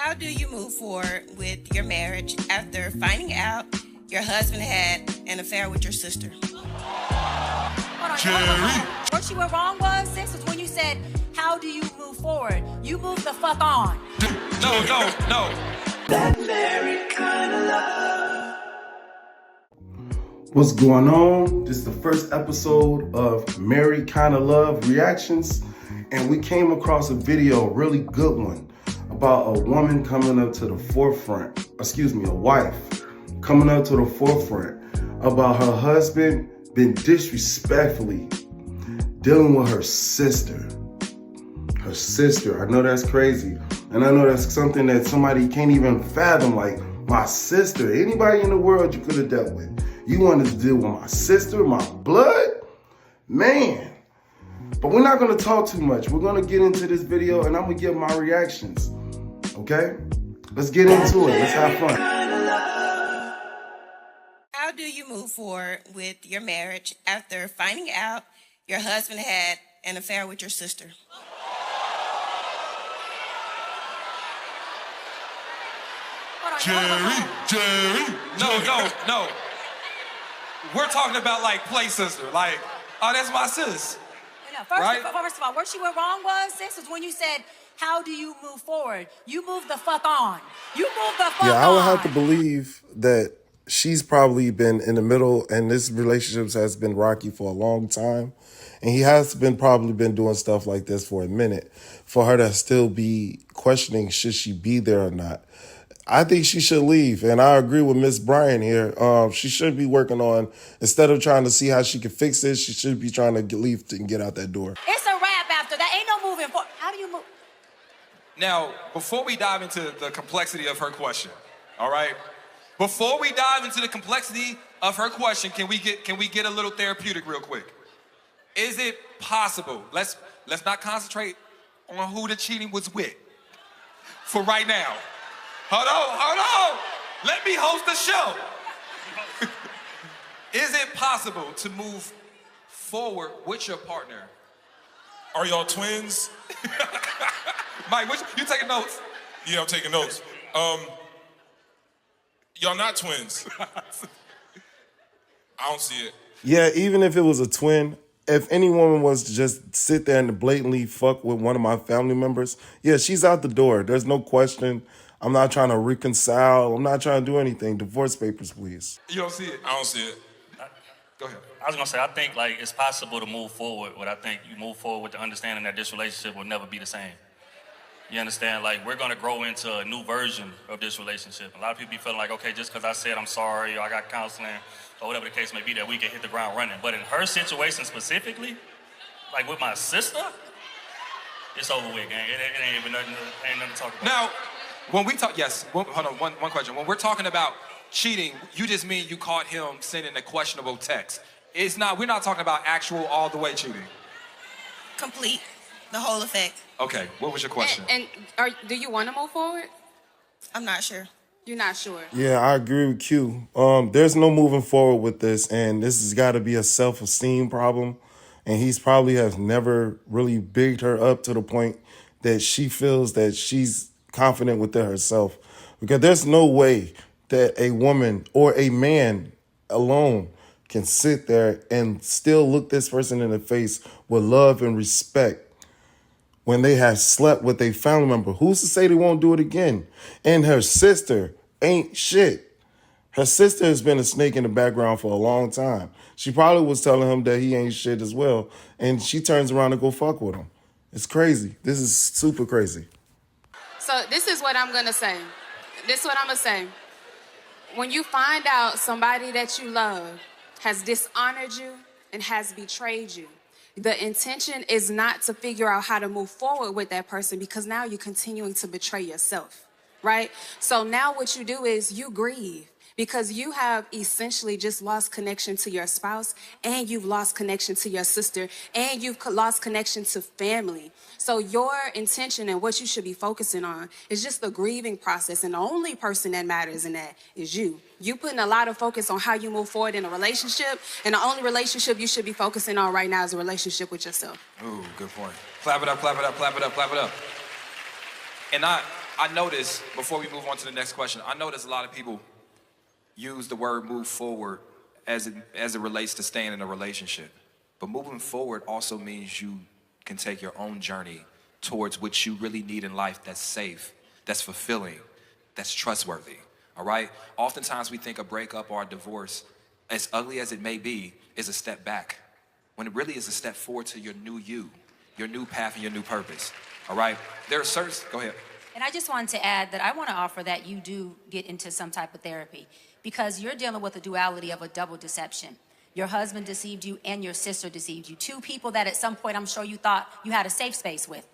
How do you move forward with your marriage after finding out your husband had an affair with your sister? Hold on. What you were wrong was, sis, was when you said, how do you move forward? You move the fuck on. No. That married kind of love. What's going on? This is the first episode of Married Kinda Love Reactions, and we came across a video, a really good one, about a woman coming up to the forefront, a wife coming up to the forefront about her husband been disrespectfully dealing with her sister. Her sister, I know that's crazy, and I know that's something that somebody can't even fathom, like my sister, anybody in the world you could have dealt with. You wanted to deal with my sister, my blood? Man. But we're not gonna talk too much. We're gonna get into this video and I'm gonna give my reactions, okay? Let's get into it, let's have fun. How do you move forward with your marriage after finding out your husband had an affair with your sister? Jerry. No. We're talking about like play sister. Like, oh, that's my sis. No, first of all, what you were wrong was, sis, was when you said, how do you move forward? You move the fuck on. You move the fuck on. Yeah, I would have to believe that she's probably been in the middle, and this relationship has been rocky for a long time. And he has probably been doing stuff like this for a minute. For her to still be questioning, should she be there or not? I think she should leave, and I agree with Miss Bryan here. She should be working on, instead of trying to see how she can fix this, she should be trying to leave and get out that door. It's a wrap after that. Ain't no moving forward. How do you move? Now, before we dive into the complexity of her question, all right? Before we dive into the complexity of her question, can we get a little therapeutic real quick? Is it possible? Let's not concentrate on who the cheating was with for right now. Hold on. Let me host the show. Is it possible to move forward with your partner? Are y'all twins? Mike, you taking notes? Yeah, I'm taking notes. Y'all not twins. I don't see it. Yeah, even if it was a twin, if any woman was to just sit there and blatantly fuck with one of my family members, yeah, she's out the door. There's no question. I'm not trying to reconcile. I'm not trying to do anything. Divorce papers, please. You don't see it? I don't see it. Go ahead. I was gonna say, I think like it's possible to move forward, but I think you move forward with the understanding that this relationship will never be the same. You understand? Like, we're gonna grow into a new version of this relationship. A lot of people be feeling like, okay, just because I said I'm sorry or I got counseling or whatever the case may be, that we can hit the ground running. But in her situation specifically, like with my sister, it's over with, gang. It ain't even nothing to talk about. Now, when we talk, hold on, one question. When we're talking about cheating, you just mean you caught him sending a questionable text. We're not talking about actual all the way cheating. Complete, the whole effect. Okay, what was your question? Do you want to move forward? I'm not sure. You're not sure? Yeah, I agree with Q. There's no moving forward with this, and this has got to be a self-esteem problem. And he's probably has never really bigged her up to the point that she feels that she's confident within herself. Because there's no way that a woman or a man alone can sit there and still look this person in the face with love and respect when they have slept with a family member. Who's to say they won't do it again? And her sister ain't shit. Her sister has been a snake in the background for a long time. She probably was telling him that he ain't shit as well, and she turns around to go fuck with him. It's crazy. This is super crazy. So this is what I'm going to say. When you find out somebody that you love has dishonored you and has betrayed you, the intention is not to figure out how to move forward with that person, because now you're continuing to betray yourself, right? So now what you do is you grieve, because you have essentially just lost connection to your spouse, and you've lost connection to your sister, and you've lost connection to family. So your intention and what you should be focusing on is just the grieving process, and the only person that matters in that is you. You putting a lot of focus on how you move forward in a relationship, and the only relationship you should be focusing on right now is a relationship with yourself. Ooh, good point. Clap it up, clap it up, clap it up, clap it up. And I notice, before we move on to the next question, I notice a lot of people use the word move forward as it relates to staying in a relationship. But moving forward also means you can take your own journey towards what you really need in life that's safe, that's fulfilling, that's trustworthy, all right? Oftentimes we think a breakup or a divorce, as ugly as it may be, is a step back, when it really is a step forward to your new you, your new path and your new purpose, all right? There are certain, go ahead. And I just wanted to add that I want to offer that you do get into some type of therapy because you're dealing with the duality of a double deception. Your husband deceived you and your sister deceived you. Two people that at some point I'm sure you thought you had a safe space with.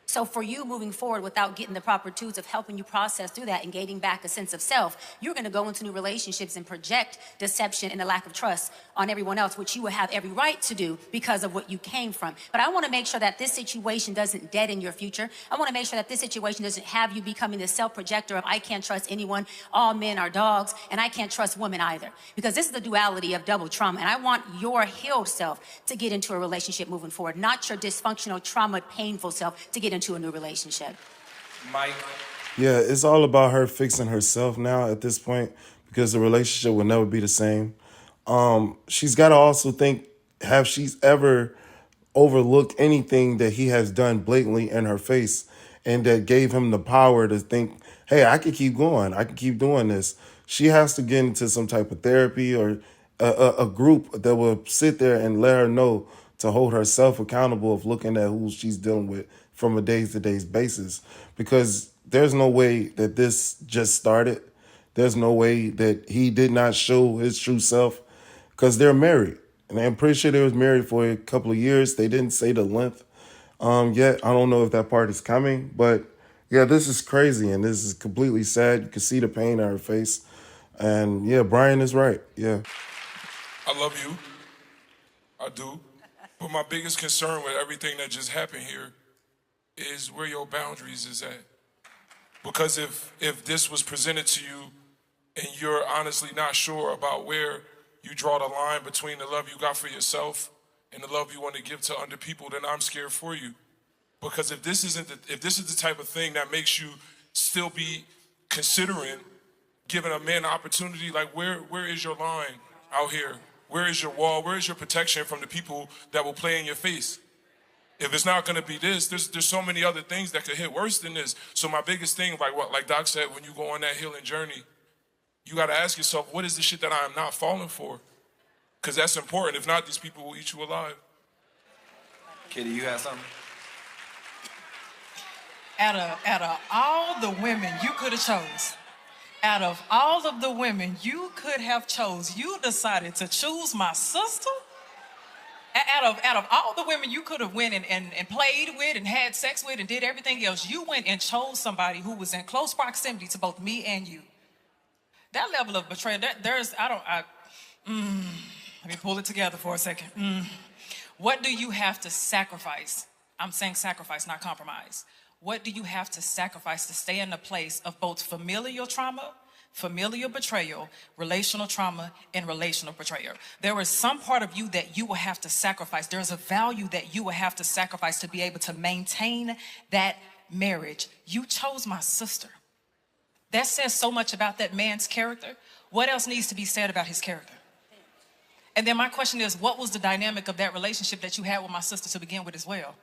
So for you moving forward without getting the proper tools of helping you process through that and gaining back a sense of self, you're going to go into new relationships and project deception and a lack of trust on everyone else, which you would have every right to do because of what you came from. But I want to make sure that this situation doesn't deaden your future. I want to make sure that this situation doesn't have you becoming the self-projector of I can't trust anyone, all men are dogs, and I can't trust women either. Because this is the duality of double trauma. And I want your healed self to get into a relationship moving forward, not your dysfunctional, trauma, painful self to get into a new relationship. Mike? Yeah, it's all about her fixing herself now at this point because the relationship will never be the same. She's got to also think, have she's ever overlooked anything that he has done blatantly in her face and that gave him the power to think, hey, I can keep going. I can keep doing this. She has to get into some type of therapy or a group that will sit there and let her know to hold herself accountable of looking at who she's dealing with from a day-to-day basis, because there's no way that this just started. There's no way that he did not show his true self because they're married. And I'm pretty sure they was married for a couple of years. They didn't say the length yet. I don't know if that part is coming, but yeah, this is crazy and this is completely sad. You can see the pain on her face. And yeah, Brian is right. Yeah. I love you. I do. But my biggest concern with everything that just happened here is where your boundaries is at. Because if this was presented to you and you're honestly not sure about where you draw the line between the love you got for yourself and the love you want to give to other people, then I'm scared for you. Because if this is the type of thing that makes you still be considering giving a man an opportunity, like where is your line out here? Where is your wall? Where is your protection from the people that will play in your face? If it's not going to be this, there's so many other things that could hit worse than this. So my biggest thing, like Doc said, when you go on that healing journey, you got to ask yourself, what is the shit that I am not falling for? Because that's important. If not, these people will eat you alive. Kitty, you have something? Out of all the women you could have chose, out of all of the women you could have chose, you decided to choose my sister? Out of all the women you could have went and played with and had sex with and did everything else, you went and chose somebody who was in close proximity to both me and you. That level of betrayal, let me pull it together for a second. What do you have to sacrifice? I'm saying sacrifice, not compromise. What do you have to sacrifice to stay in a place of both familial trauma, familial betrayal, relational trauma, and relational betrayal? There is some part of you that you will have to sacrifice. There's a value that you will have to sacrifice to be able to maintain that marriage. You chose my sister. That says so much about that man's character. What else needs to be said about his character? And then my question is, what was the dynamic of that relationship that you had with my sister to begin with as well?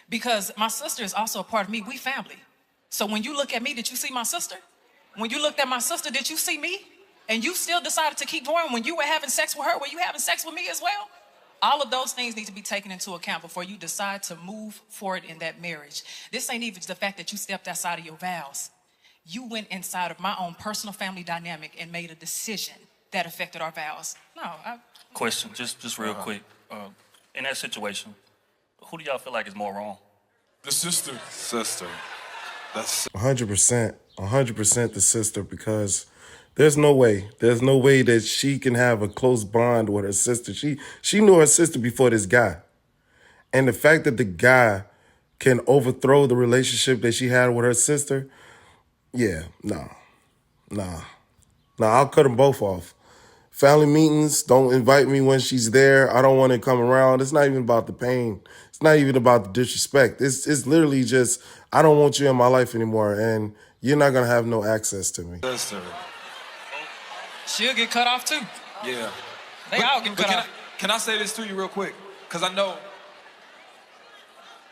Because my sister is also a part of me. We family. So when you look at me, did you see my sister? When you looked at my sister, did you see me? And you still decided to keep going. When you were having sex with her, were you having sex with me as well? All of those things need to be taken into account before you decide to move forward in that marriage. This ain't even the fact that you stepped outside of your vows. You went inside of my own personal family dynamic and made a decision that affected our vows. Question, just real quick. In that situation, who do y'all feel like is more wrong? The sister. Sister. That's 100% the sister, because there's no way that she can have a close bond with her sister. She knew her sister before this guy. And the fact that the guy can overthrow the relationship that she had with her sister, yeah, nah, I'll cut them both off. Family meetings, don't invite me when she's there. I don't want to come around. It's not even about the pain. It's not even about the disrespect. It's literally just, I don't want you in my life anymore, and you're not going to have no access to me. Yes, sir. She'll get cut off too. Yeah. They all get cut off. Can I say this to you real quick? Because I know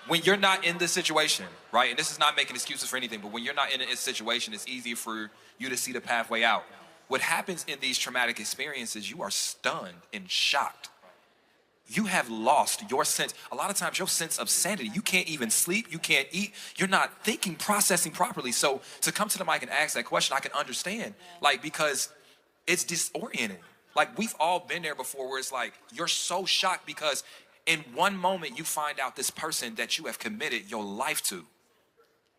when you're not in this situation, right, and this is not making excuses for anything, but when you're not in a situation, it's easier for you to see the pathway out. What happens in these traumatic experiences, you are stunned and shocked. You have lost your sense, a lot of times your sense of sanity. You can't even sleep, you can't eat, you're not thinking, processing properly. So to come to the mic and ask that question, I can understand, like, because it's disorienting. Like, we've all been there before where it's like, you're so shocked because in one moment you find out this person that you have committed your life to,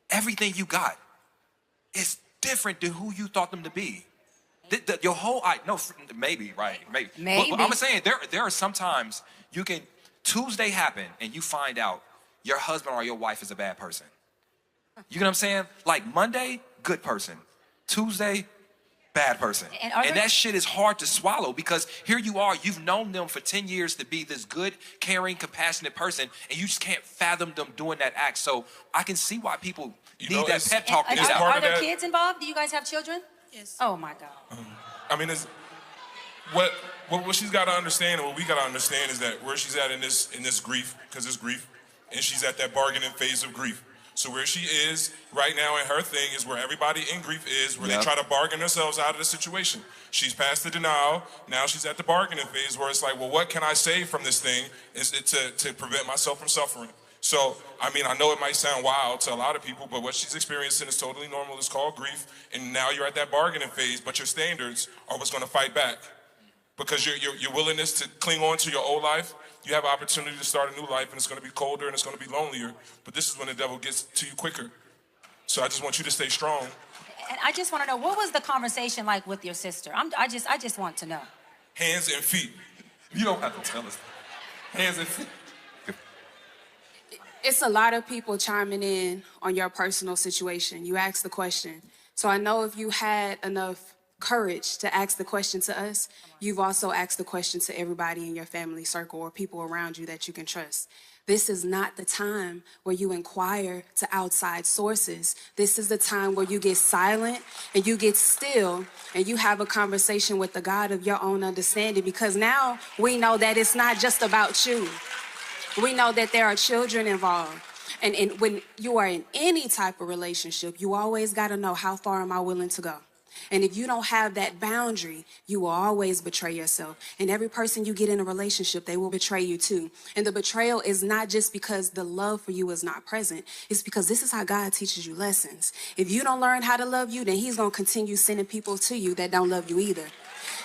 everything you got is different than who you thought them to be. Your whole, maybe, right, maybe. But I'm saying there are sometimes you can, Tuesday happen and you find out your husband or your wife is a bad person. You know what I'm saying? Like Monday, good person. Tuesday, bad person. And that shit is hard to swallow because here you are, you've known them for 10 years to be this good, caring, compassionate person, and you just can't fathom them doing that act. So I can see why people need that pep talk. Are there kids involved? Do you guys have children? Yes. Oh my God. I mean, what she's got to understand, and what we got to understand is that where she's at in this grief, because it's grief, and she's at that bargaining phase of grief. So where she is right now in her thing is where everybody in grief is, where they try to bargain themselves out of the situation. She's past the denial. Now she's at the bargaining phase where it's like, well, what can I save from this thing to prevent myself from suffering? So, I mean, I know it might sound wild to a lot of people, but what she's experiencing is totally normal. It's called grief. And now you're at that bargaining phase, but your standards are what's going to fight back. Because your willingness to cling on to your old life, you have an opportunity to start a new life, and it's going to be colder and it's going to be lonelier. But this is when the devil gets to you quicker. So I just want you to stay strong. And I just want to know, what was the conversation like with your sister? I just want to know. Hands and feet. You don't have to tell us. Hands and feet. It's a lot of people chiming in on your personal situation. You asked the question. So I know if you had enough courage to ask the question to us, you've also asked the question to everybody in your family circle or people around you that you can trust. This is not the time where you inquire to outside sources. This is the time where you get silent and you get still and you have a conversation with the God of your own understanding, because now we know that it's not just about you. We know that there are children involved. And when you are in any type of relationship, you always got to know, how far am I willing to go? And if you don't have that boundary, you will always betray yourself. And every person you get in a relationship, they will betray you too. And the betrayal is not just because the love for you is not present. It's because this is how God teaches you lessons. If you don't learn how to love you, then he's going to continue sending people to you that don't love you either.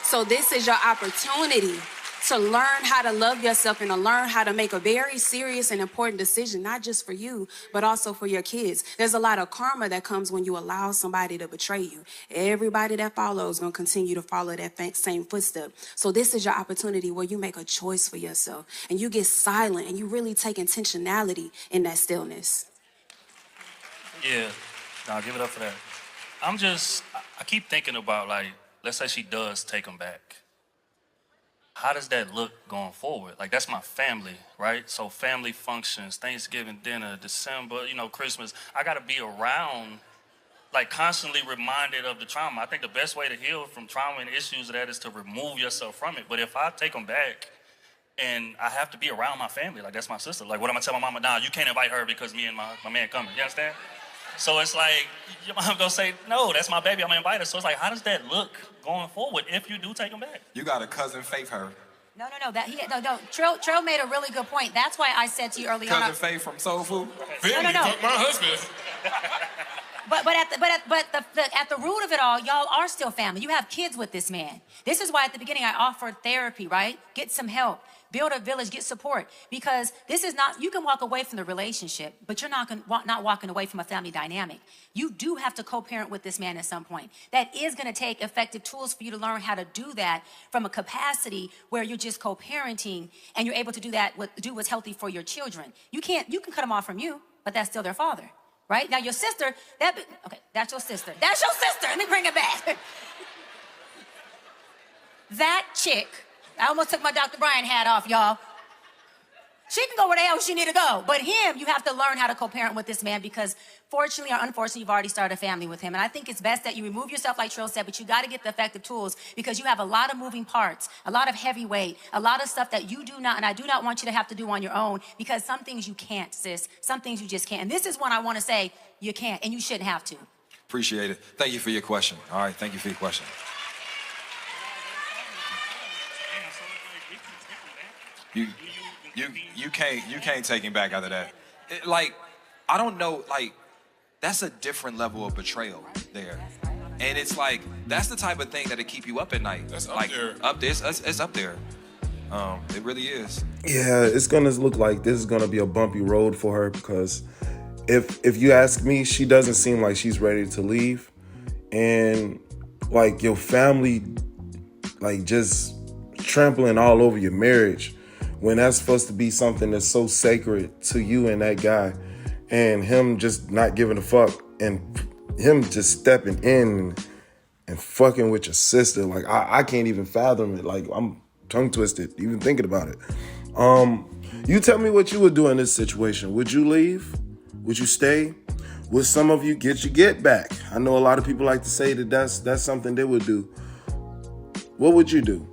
So this is your opportunity to learn how to love yourself and to learn how to make a very serious and important decision, not just for you, but also for your kids. There's a lot of karma that comes when you allow somebody to betray you. Everybody that follows is going to continue to follow that same footstep. So this is your opportunity where you make a choice for yourself and you get silent and you really take intentionality in that stillness. Yeah, no, give it up for that. I keep thinking about, like, let's say she does take him back. How does that look going forward? Like, that's my family, right? So family functions, Thanksgiving dinner, December, Christmas. I got to be around, like, constantly reminded of the trauma. I think the best way to heal from trauma and issues of that is to remove yourself from it. But if I take them back and I have to be around my family, like, that's my sister. Like, what am I telling my mama? Nah, you can't invite her because me and my man coming. You understand? So it's like, your mom gonna say, no, that's my baby, I'm gonna invite her. So it's like, how does that look going forward if you do take him back? You got a cousin Faith her. No. Trail made a really good point. That's why I said to you earlier on. Cousin Faith from Soul Food? Family, No. fuck my husband. But at the root of it all, y'all are still family. You have kids with this man. This is why at the beginning I offered therapy, right? Get some help. Build a village, get support. Because this is not, you can walk away from the relationship, but you're not walking away from a family dynamic. You do have to co-parent with this man at some point. That is gonna take effective tools for you to learn how to do that from a capacity where you're just co-parenting and you're able to do what's healthy for your children. You can cut them off from you, but that's still their father, right? Now your sister, that's your sister. That's your sister, let me bring it back. That chick, I almost took my Dr. Brian hat off, y'all. She can go where the hell she need to go. But him, you have to learn how to co-parent with this man because fortunately or unfortunately, you've already started a family with him. And I think it's best that you remove yourself like Trill said, but you got to get the effective tools because you have a lot of moving parts, a lot of heavy weight, a lot of stuff that you do not, and I do not want you to have to do on your own because some things you can't, sis. Some things you just can't. And this is one I want to say you can't and you shouldn't have to. Appreciate it. Thank you for your question. All right, thank you for your question. You can't take him back out of that. Like, I don't know, like, that's a different level of betrayal there. And it's like, that's the type of thing that'll keep you up at night. That's up like, there. Up there. It's up there. It really is. Yeah, it's gonna look like this is gonna be a bumpy road for her because if you ask me, she doesn't seem like she's ready to leave. And like your family, like just trampling all over your marriage when that's supposed to be something that's so sacred to you and that guy, and him just not giving a fuck and him just stepping in and fucking with your sister. Like I can't even fathom it. Like I'm tongue twisted even thinking about it. You tell me what you would do in this situation. Would you leave? Would you stay? Would some of you get your get back? I know a lot of people like to say that that's something they would do. What would you do?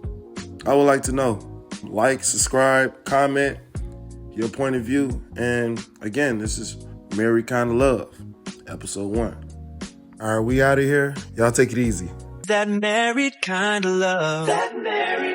I would like to know. Like, subscribe, comment, your point of view. And again, this is Married Kinda Love, episode 1. All right, we out of here. Y'all take it easy. That married kind of love. That married